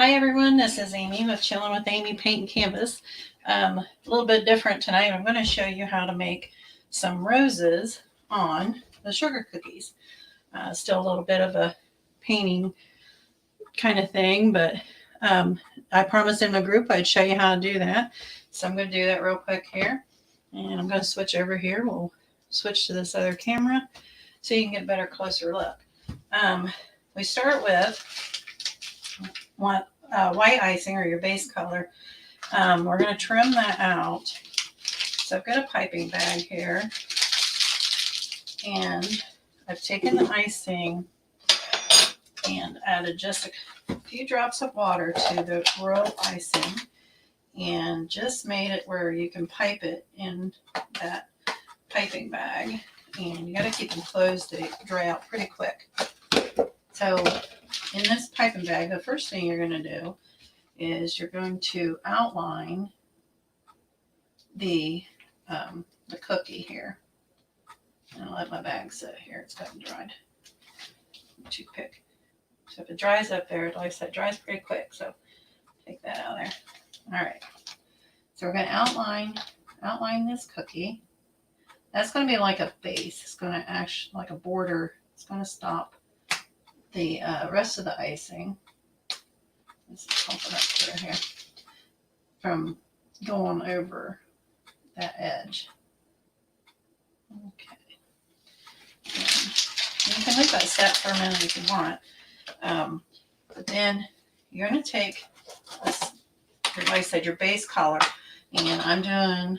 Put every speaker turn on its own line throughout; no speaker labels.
Hi everyone, this is Amy with Chillin' with Amy Paint and Canvas. A little bit different tonight. I'm going to show you how to make some roses on the sugar cookies. Still a little bit of a painting kind of thing, but I promised in the group I'd show you how to do that. So I'm going to do that real quick here. And I'm going to switch over here. We'll switch to this other camera so you can get a better, closer look. We start with white icing or your base color. We're going to trim that out. So I've got a piping bag here, and I've taken the icing and added just a few drops of water to the Royal Icing and just made it where you can pipe it in that piping bag. And you got to keep them closed. They dry out pretty quick. So in this piping bag, the first thing you're going to do is you're going to outline the cookie here. And I'll let my bag sit here. It's gotten dried. Toothpick. So if it dries up there, like I said, it dries pretty quick. So take that out of there. All right. So we're going to outline this cookie. That's going to be like a base. It's going to act like a border. It's going to stop the rest of the icing. Let's pump it up through here from going over that edge. Okay. And you can leave that set for a minute if you want. But then you're going to take this, like I said, your base color, and I'm doing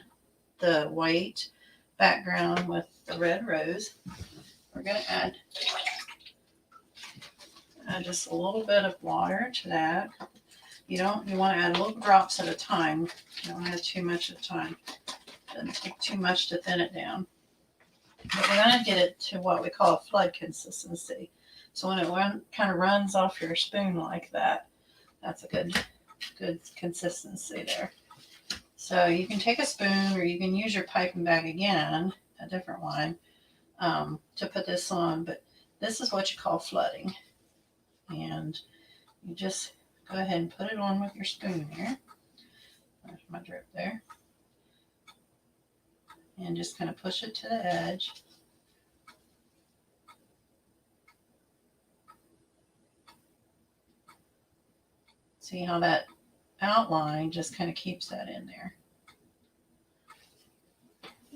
the white background with the red rose. We're going to add just a little bit of water to that. You want to add little drops at a time. You don't add too much at a time. It doesn't take too much to thin it down. But we're going to get it to what we call a flood consistency. So when it kind of runs off your spoon like that, that's a good consistency there. So you can take a spoon, or you can use your piping bag again, a different one, to put this on. But this is what you call flooding. And you just go ahead and put it on with your spoon here. There's my drip there. And just kind of push it to the edge. See how that outline just kind of keeps that in there.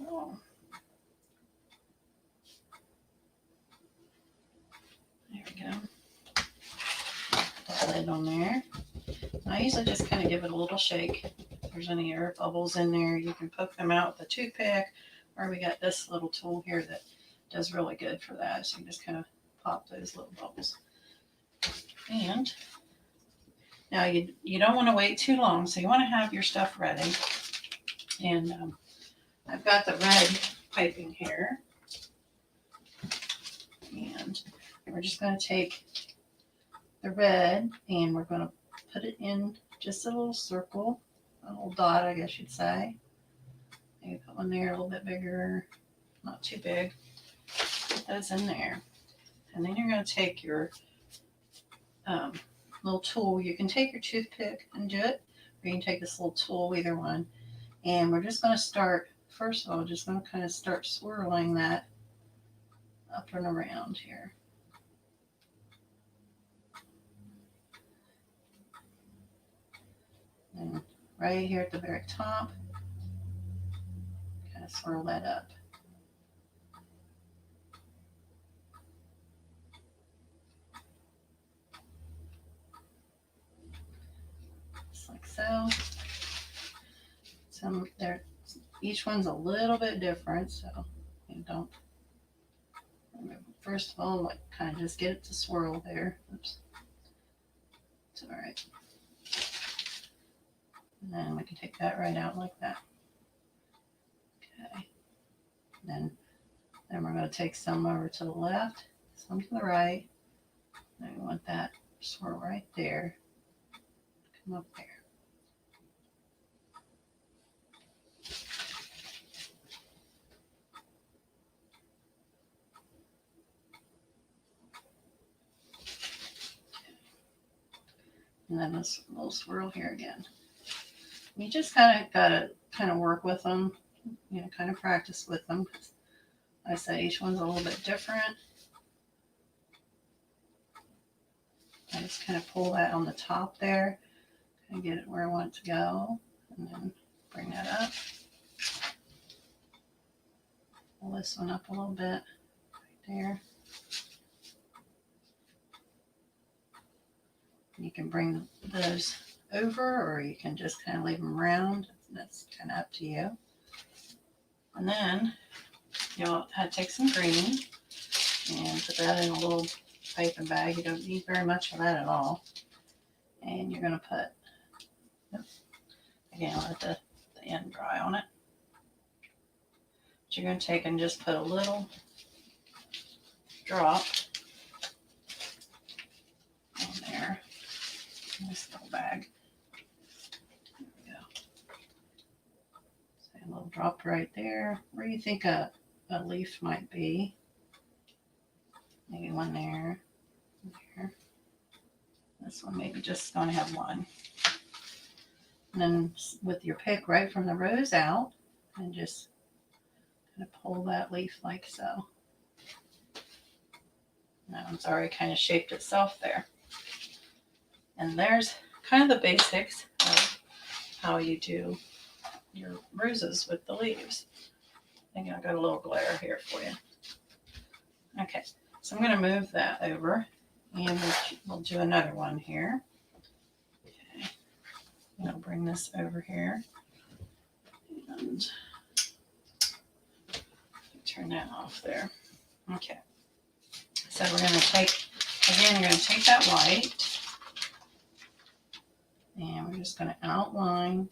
Oh. There we go. That lid on there. I usually just kind of give it a little shake. If there's any air bubbles in there, you can poke them out with a toothpick, or we got this little tool here that does really good for that. So you just kind of pop those little bubbles. And now you don't want to wait too long, so you want to have your stuff ready. And I've got the red piping here. And we're just going to take the red and we're going to put it in just a little circle, a little dot, I guess you'd say. Maybe put one there a little bit bigger, not too big. Put those in there. And then you're going to take your little tool. You can take your toothpick and do it, or you can take this little tool, either one. And we're just going to start, first of all, just going to kind of start swirling that up and around here. And right here at the very top, kind of swirl that up. Just like so. Some there, each one's a little bit different, so you don't. First of all, like kind of just get it to swirl there. Oops. It's all right. And then we can take that right out like that. Okay. Then we're going to take some over to the left, some to the right. Then we want that swirl right there. Come up there. And then this little swirl here again. You just kind of got to kind of work with them, you know, kind of practice with them. Like I said, each one's a little bit different. I just kind of pull that on the top there and get it where I want it to go. And then bring that up. Pull this one up a little bit right there. You can bring those over, or you can just kind of leave them round. That's kind of up to you. And then you'll take some green and put that in a little paper bag. You don't need very much of that at all. And you're going to put, again, let the end dry on it. But you're going to take and just put a little drop on there in this little bag. There we go. So a little drop right there where you think a leaf might be. Maybe one there. There. This one maybe just going to have one. And then with your pick right from the rose out, and just kind of pull that leaf like so. Now it's already kind of shaped itself there. And there's kind of the basics of how you do your roses with the leaves. I think I got a little glare here for you. Okay, so I'm going to move that over, and we'll do another one here. Okay, I'll bring this over here, and turn that off there. Okay, so we're going to take, again, you're going to take that white, and we're just going to outline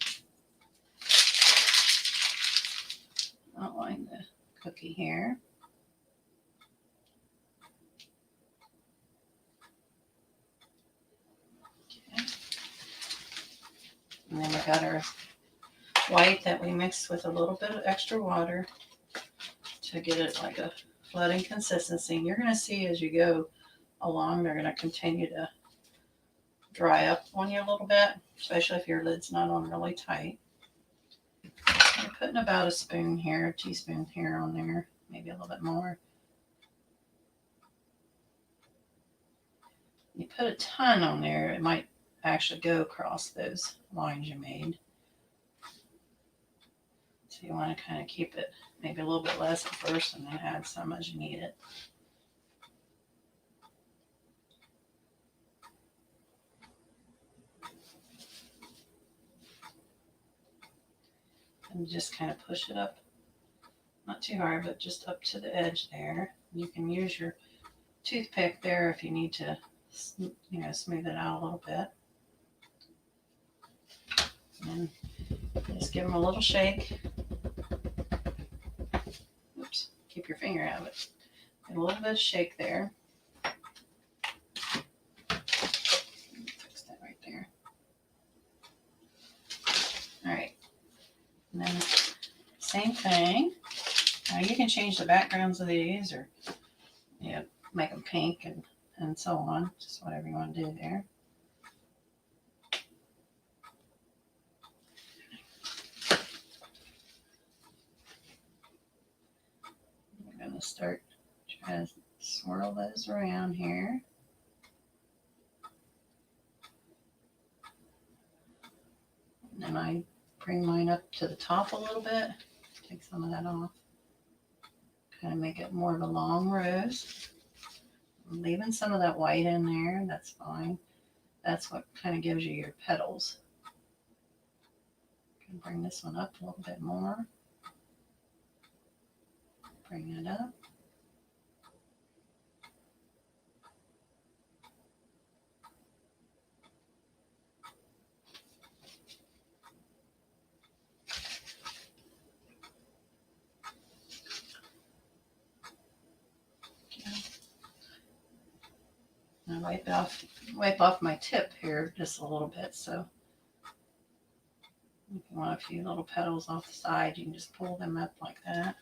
the cookie here. Okay. And then we got our white that we mixed with a little bit of extra water to get it like a flooding consistency. And you're going to see as you go along, they're going to continue to dry up on you a little bit, especially if your lid's not on really tight. You're putting about a spoon here, a teaspoon here on there, maybe a little bit more. You put a ton on there, it might actually go across those lines you made. So you want to kind of keep it maybe a little bit less at first and then add some as you need it. And just kind of push it up, not too hard, but just up to the edge there. You can use your toothpick there if you need to, you know, smooth it out a little bit. And just give them a little shake. Oops, keep your finger out of it. Get a little bit of shake there. Fix that right there. All right. And then same thing. Now you can change the backgrounds of these, or make them pink and so on. Just whatever you want to do there. We're going to start trying to swirl those around here. And then I bring mine up to the top a little bit. Take some of that off. Kind of make it more of a long rose. I'm leaving some of that white in there. That's fine. That's what kind of gives you your petals. You can bring this one up a little bit more. Bring it up. And I wipe off my tip here just a little bit, so if you want a few little petals off the side, you can just pull them up like that.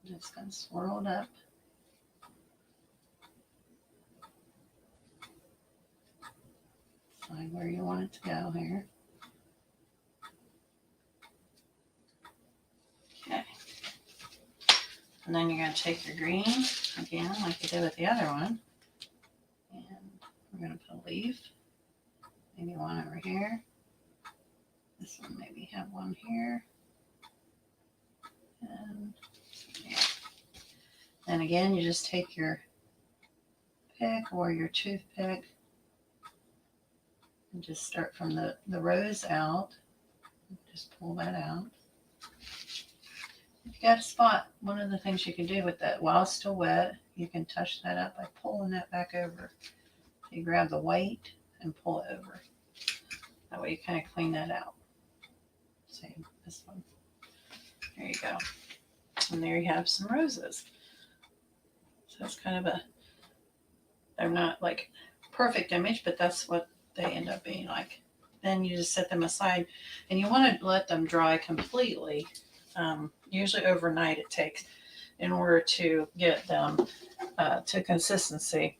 Just gonna swirl it up. Decide where you want it to go here. Okay. And then you're going to take your green again, like you did with the other one. And we're going to put a leaf. Maybe one over here. This one maybe have one here. And yeah. Then again, you just take your pick or your toothpick and just start from the rose out. Just pull that out. If you got a spot, one of the things you can do with that while it's still wet, you can touch that up by pulling that back over. You grab the white and pull it over. That way you kind of clean that out. Same this one. There you go. And there you have some roses. So it's kind of they're not like perfect image, but that's what they end up being like. Then you just set them aside, and you want to let them dry completely. Usually overnight it takes in order to get them to consistency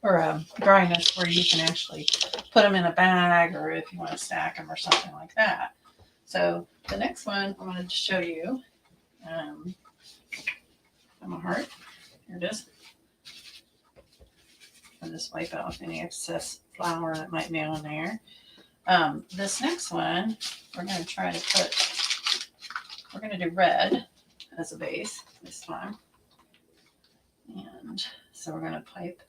or dryness where you can actually put them in a bag, or if you want to stack them or something like that. So the next one I wanted to show you from a heart. Here it is. I'll just wipe off any excess flour that might be on there. This next one, we're going to try to we're going to do red as a base this time. And so we're going to pipe,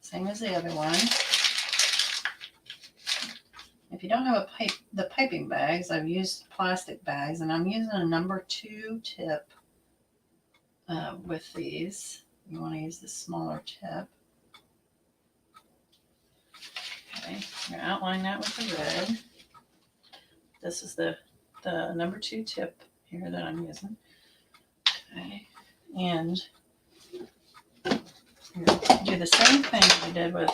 same as the other one. If you don't have the piping bags, I've used plastic bags, and I'm using a number 2 tip with these. You want to use the smaller tip. Okay, I'm going to outline that with the red. This is the number 2 tip here that I'm using. Okay, and I'm going to do the same thing we did with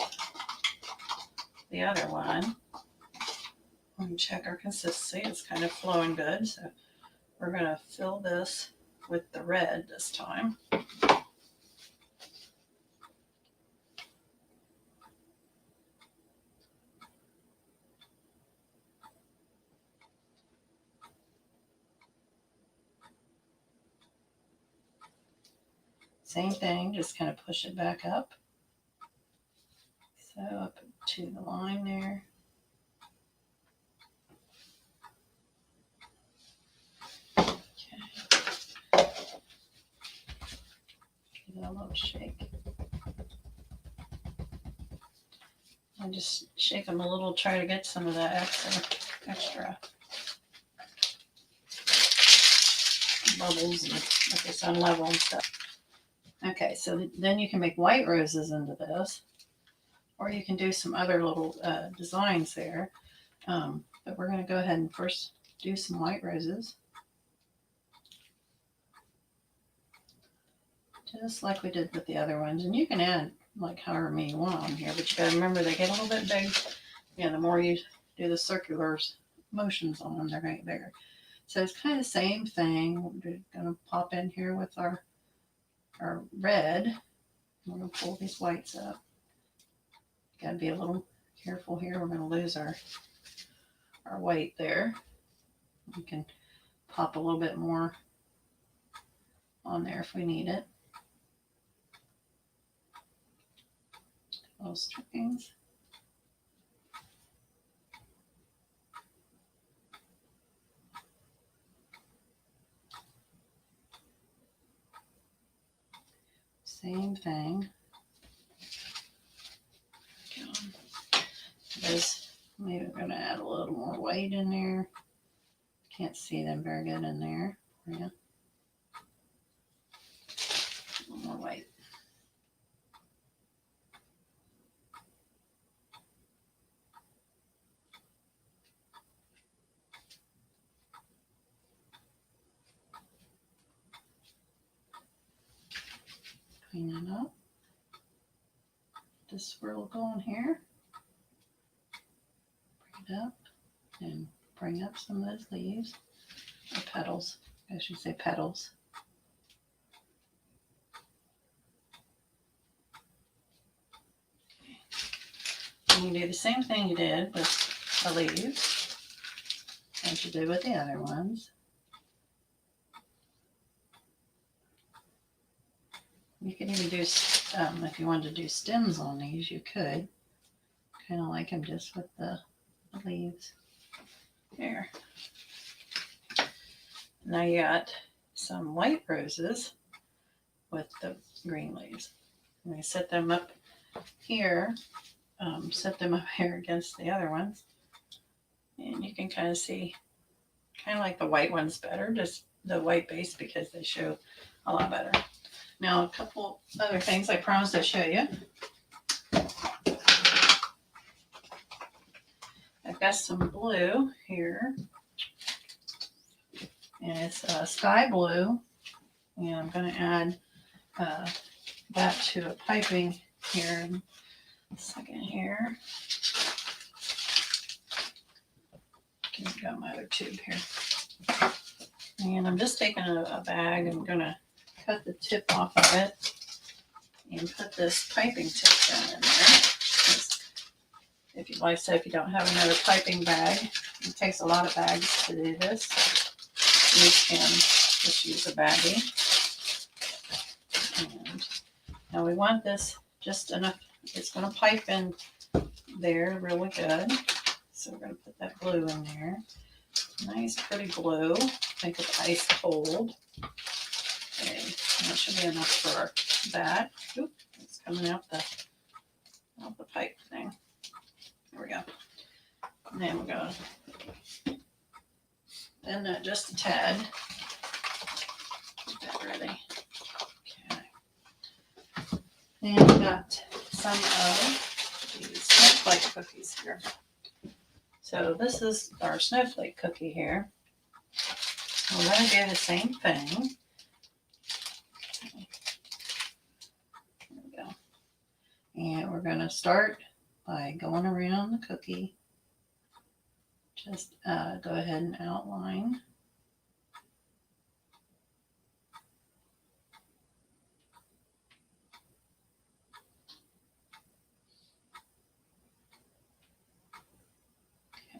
the other one. And check our consistency. It's kind of flowing good. So we're going to fill this with the red this time. Same thing, just kind of push it back up. So up to the line there. Okay. Give it a little shake. I just shake them a little, try to get some of that extra bubbles and make this unlevel and stuff. Okay, so then you can make white roses into this, or you can do some other little designs there. But we're going to go ahead and first do some white roses. Just like we did with the other ones. And you can add like however many you want on here, but you got to remember they get a little bit big. Yeah, the more you do the circular motions on them, they're going to get bigger. So it's kind of the same thing. We're going to pop in here with our red. We're going to pull these whites up. Got to be a little careful here. We're going to lose our white there. We can pop a little bit more on there if we need it. Little strings. Same thing. Maybe we're going to add a little more white in there. Can't see them very good in there. Yeah. A little more white. Clean that up. This swirl going here. Bring it up and bring up some of those leaves or petals. I should say petals. And you do the same thing you did with the leaves as you did with the other ones. You could even do, if you wanted to do stems on these, you could. Kind of like them just with the leaves. There. Now you got some white roses with the green leaves. And I set them up here, set them up here against the other ones. And you can kind of see, kind of like the white ones better, just the white base because they show a lot better. Now a couple other things I promised I'd show you. I've got some blue here. And it's sky blue. And I'm going to add that to a piping here in a second here. I've got my other tube here. And I'm just taking a bag. I'm going to cut the tip off of it and put this piping tip down in there. If you like, say if you don't have another piping bag, it takes a lot of bags to do this. You can just use a baggie. And now we want this just enough. It's going to pipe in there really good. So we're going to put that blue in there. Nice, pretty blue. Think it's ice cold. Okay, that should be enough for that. Oop, it's coming out the pipe thing. There we go. And then we're going to bend that just a tad. Get that ready. Okay. And we got some of these snowflake cookies here. So this is our snowflake cookie here. We're going to do the same thing. There we go. And we're going to start by going around the cookie. Just go ahead and outline.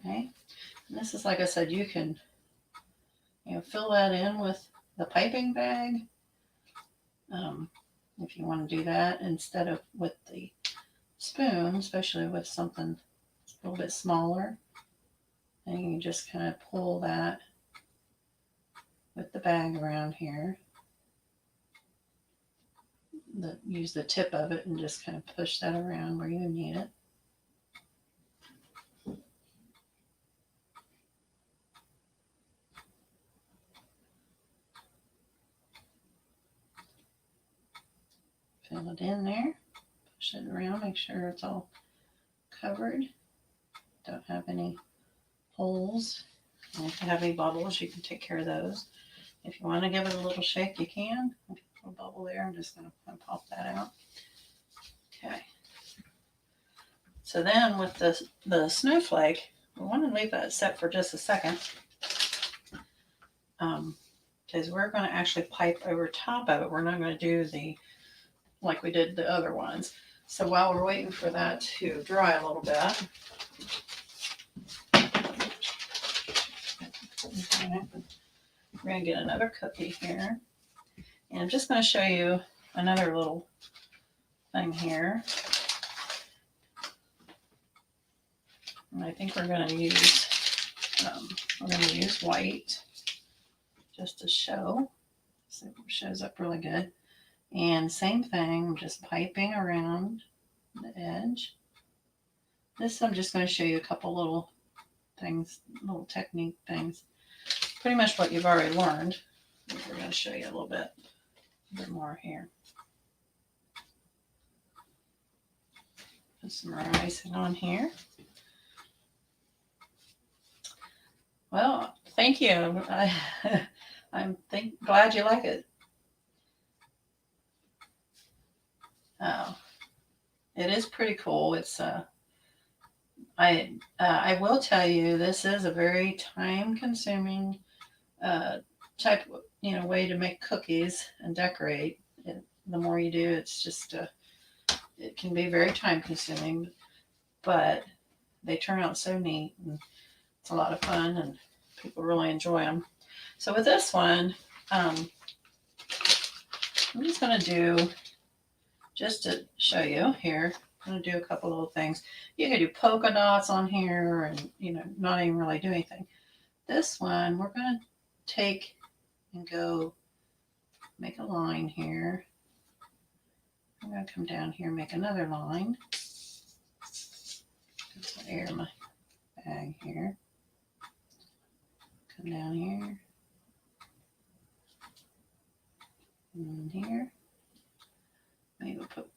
Okay. And this is, like I said, you can fill that in with the piping bag if you want to do that instead of with the spoon, especially with something a little bit smaller. And you just kind of pull that with the bag around here. Use the tip of it and just kind of push that around where you need it. Fill it in there, push it around, make sure it's all covered. Don't have any holes. And if you have any bubbles, you can take care of those. If you want to give it a little shake, you can. A little bubble there. I'm just going to pop that out. Okay. So then with the snowflake, we want to leave that set for just a second. Because we're going to actually pipe over top of it. We're not going to do like we did the other ones. So while we're waiting for that to dry a little bit, okay, we're going to get another cookie here. And I'm just going to show you another little thing here. And I think we're going to use white just to show. So it shows up really good. And same thing, I'm just piping around the edge. This I'm just going to show you a couple little things, little technique things. Pretty much what you've already learned. We're going to show you a little bit more here. Put some Royal Icing on here. Well, thank you. I'm glad you like it. It is pretty cool. It's I will tell you, this is a very time-consuming type of, way to make cookies and decorate. The more you do, it's just it can be very time-consuming. but they turn out so neat, and it's a lot of fun, and people really enjoy them. So with this one, I'm just going to do, just to show you here, I'm going to do a couple little things. You can do polka dots on here and, not even really do anything. This one, we're going to take and go make a line here. I'm going to come down here and make another line. Just air my bag here. Come down here. And here. Maybe we'll put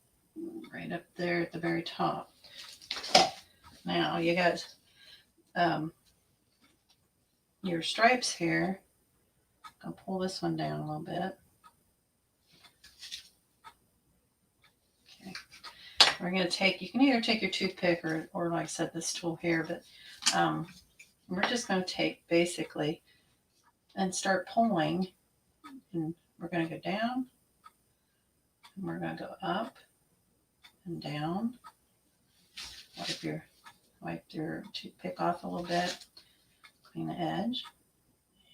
right up there at the very top. Now you got your stripes here. I'll pull this one down a little bit. Okay. We're going to take, you can either take your toothpick or like I said, this tool here, but we're just going to take basically and start pulling, and we're going to go down, and we're going to go up and down. Wipe your toothpick off a little bit, clean the edge,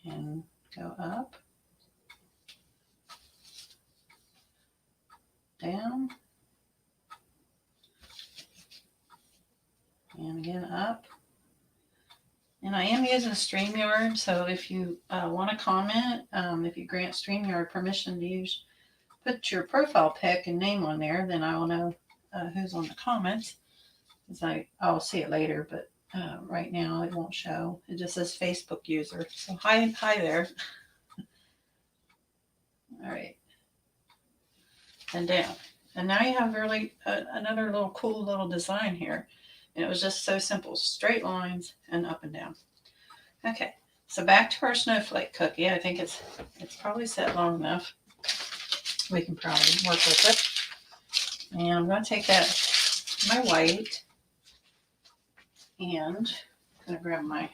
and go up, down, and again up. And I am using StreamYard, so if you want to comment, if you grant StreamYard permission to use, put your profile pic and name on there, then I will know who's on the comments. Because I'll see it later, but right now it won't show. It just says Facebook user. So hi there. All right. And down. And now you have really another little cool little design here. And it was just so simple. Straight lines and up and down. Okay. So back to our snowflake cookie. I think it's probably set long enough. We can probably work with it. And I'm going to take my white, and I'm going to grab I'm going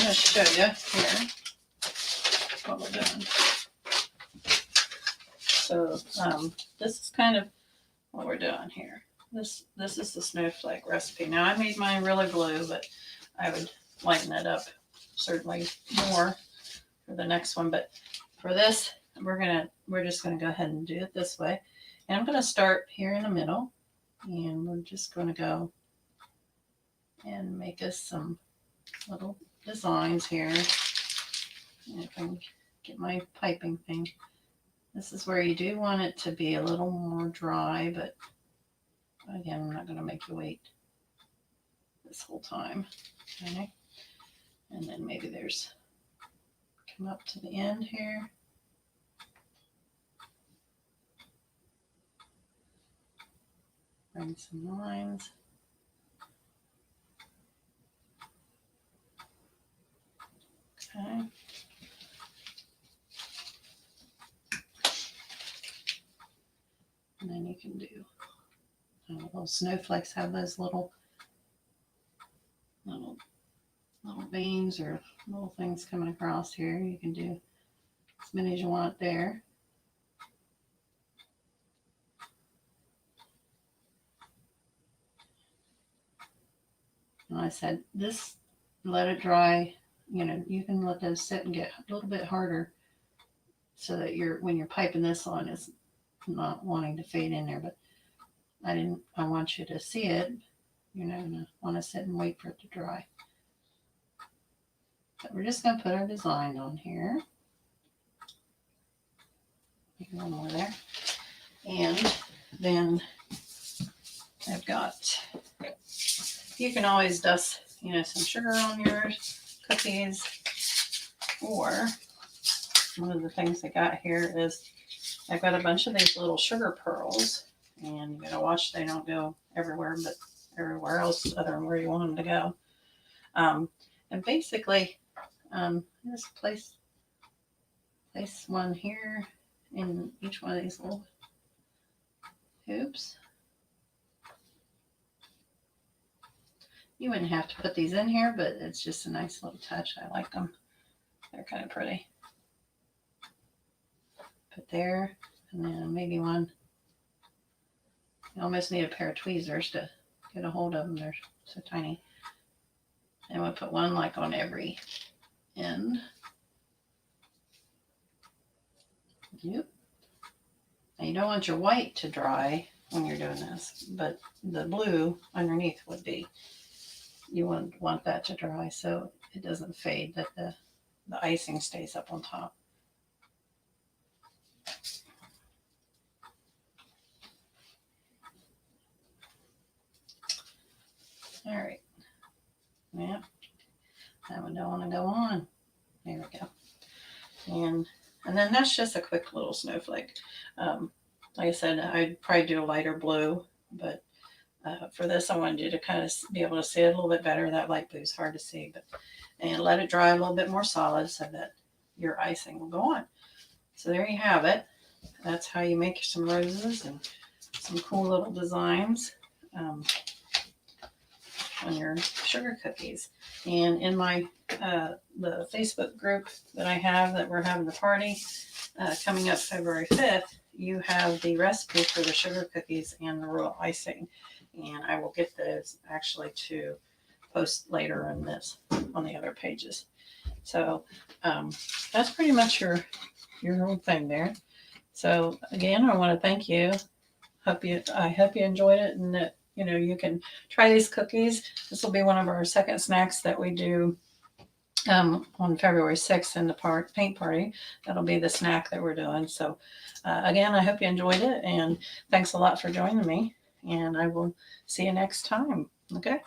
to show you here what we're doing. So this is kind of what we're doing here. This is the snowflake recipe. Now I made mine really blue, but I would lighten it up certainly more for the next one. But for this, we're just gonna go ahead and do it this way. And I'm gonna start here in the middle, and we're just gonna go and make us some little designs here. And if I can get my piping thing. This is where you do want it to be a little more dry, but again, I'm not going to make you wait this whole time. Okay. And then maybe come up to the end here. Bring some lines. Okay. And then you can do little snowflakes, have those little veins or little things coming across here. You can do as many as you want there. And I said, let it dry. You can let those sit and get a little bit harder so that when you're piping this on, it's not wanting to fade in there. But I want you to see it. You're not going to want to sit and wait for it to dry. But we're just going to put our design on here. Make one more there. And then I've got, you can always dust, some sugar on your cookies. Or one of the things I got here is I've got a bunch of these little sugar pearls. And you gotta watch they don't go everywhere, but everywhere else other than where you want them to go. And basically, just place one here in each one of these little hoops. You wouldn't have to put these in here, but it's just a nice little touch. I like them. They're kind of pretty. Put there, and then maybe one You almost need a pair of tweezers to get a hold of them. They're so tiny. And we'll put one like on every end. Yep. Now you don't want your white to dry when you're doing this, but the blue underneath would be. You want that to dry so it doesn't fade, that the icing stays up on top. All right. Yeah. That one don't want to go on. There we go. And then that's just a quick little snowflake. Like I said, I'd probably do a lighter blue, but for this, I wanted you to kind of be able to see it a little bit better. That light blue is hard to see, and let it dry a little bit more solid so that your icing will go on. So there you have it. That's how you make some roses and some cool little designs on your sugar cookies. And in my the Facebook group that I have, that we're having the party coming up February 5th, you have the recipe for the sugar cookies and the royal icing. And I will get those actually to post later in this on the other pages. So that's pretty much your whole thing there. So again, I want to thank you. I hope you enjoyed it, and that you can try these cookies. This will be one of our second snacks that we do on February 6th in the paint party. That'll be the snack that we're doing. So again, I hope you enjoyed it, and thanks a lot for joining me, and I will see you next time. Okay.